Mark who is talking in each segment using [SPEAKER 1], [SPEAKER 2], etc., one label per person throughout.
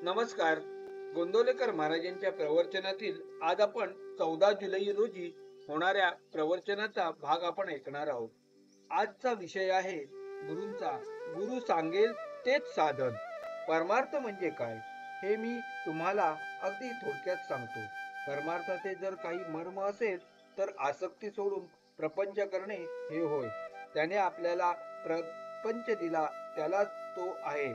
[SPEAKER 1] नमस्कार. गोंदवलेकर महाराजांच्या प्रवचनातील आज आपण 14 जुलै रोजी होणाऱ्या प्रवचनाचा भाग आपण ऐकणार आहोत. आजचा विषय आहे गुरूंचा. गुरु सांगेल तेच साधन. परमार्थ म्हणजे काय हे मी तुम्हाला अगदी थोडक्यात सांगतो. परमार्थाचे जर काही मर्म असेल तर आसक्ती सोडून प्रपंच करणे हे होय. त्याने आपल्याला प्रपंच दिला त्यालाच तो आहे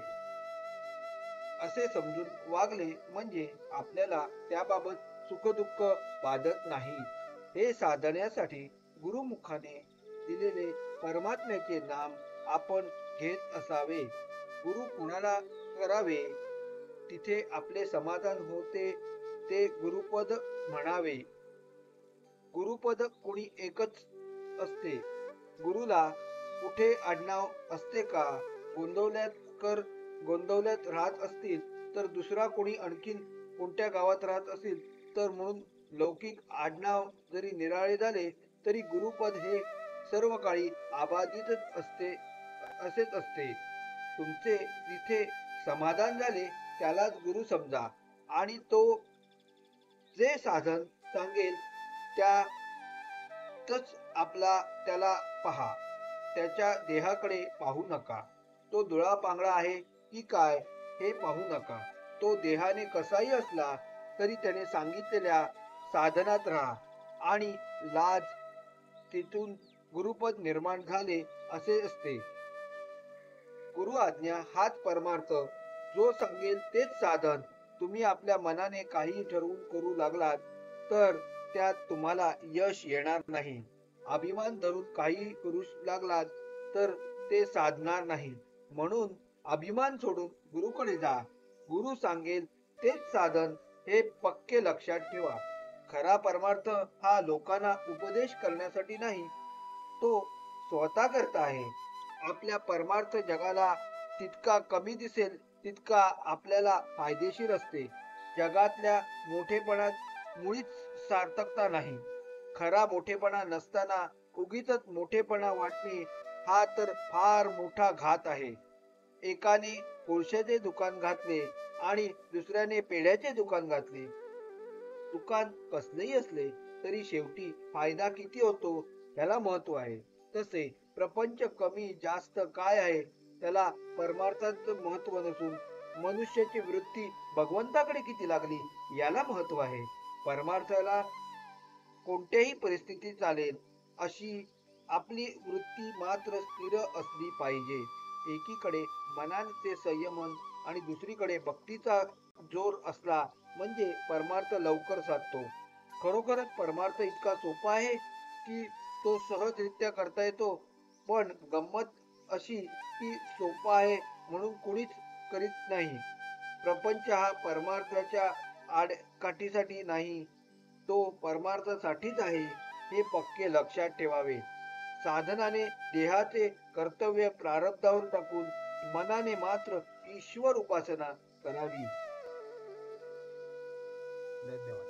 [SPEAKER 1] असे समजून वागले म्हणजे आपल्याला त्याबाबत सुखदुःख बाधत नाही. हे साधण्यासाठी गुरुमुखाने दिलेले परमात्म्याचे नाम आपण घेत असावे. गुरु कुणाला करावे तिथे आपले समाधान होते ते गुरुपद म्हणावे. गुरुपद कुणी एकच असते. गुरुला कुठे आडनाव असते का? गोंदवलेकर गोंदवल्यात राहत असतील तर दुसरा कोणी आणखीन कोणत्या गावात राहत असेल तर म्हणून लौकिक आडनाव जरी निराळे झाले तरी गुरुपद हे सर्व काळी अबाधितच असते असेच असते. तुमचे जिथे समाधान झाले त्यालाच गुरु समजा आणि तो जे साधन सांगेल त्यातच आपला त्याला पहा. त्याच्या देहाकडे पाहू नका. तो दुळा पांगळा आहे की काय हे पाहू नका. तो देहाने कसाही असला तरी त्याने सांगितलेल्या साधनात राहा आणि लाज तिथून गुरुपद निर्माण झाले असे असते. गुरु आज्ञा हाच परमार्थ. जो सांगेल तेच साधन. तुम्ही आपल्या मनाने काही ठरवून करू लागलात तर त्यात तुम्हाला यश येणार नाही. अभिमान धरून काही करू लागलात तर ते साधणार नाही. म्हणून अभिमान सोडून गुरुकडे जा. गुरु सांगेल तेच साधन हे पक्के लक्षात ठेवा. खरा परमार्थ हा लोकांना उपदेश करण्यासाठी नाही, तो स्वतः करता आहे. आपल्या परमार्थ जगाला तितका कमी दिसेल तितका आपल्याला फायदेशीर असते. जगातल्या मोठेपणात मुळीच सार्थकता नाही. खरा मोठेपणा नसताना उगीच मोठेपणा वाटणे हा तर फार मोठा घात आहे. एकाने कोळशाचे दुकान घातले आणि दुसऱ्याने पेढ्याचे दुकान घातले. दुकान कसलेही असले तरी शेवटी फायदा किती होतो ह्याला महत्व आहे. तसे प्रपंच कमी जास्त काय आहे त्याला परमार्थाचं महत्व नसून मनुष्याची वृत्ती भगवंताकडे किती लागली याला महत्व आहे. परमार्थाला कोणत्याही परिस्थिती चालेल अशी आपली वृत्ती मात्र स्थिर असली पाहिजे. एकीकडे मनाचे संयमन आणि दुसरीकडे भक्तीचा जोर असला म्हणजे परमार्थ लवकर साधतो. खरोखरच परमार्थ इतका सोपा आहे की तो सहजरित्या करता येतो. पण गंमत अशी की सोपा आहे म्हणून कुणीच करीत नाही. प्रपंच हा परमार्थाच्या आडकाठीसाठी नाही, तो परमार्थासाठीच आहे हे पक्के लक्षात ठेवावे. साधनाने देहाचे कर्तव्य प्रारब्धावर टाकून मनाने मात्र ईश्वर उपासना करावी. धन्यवाद.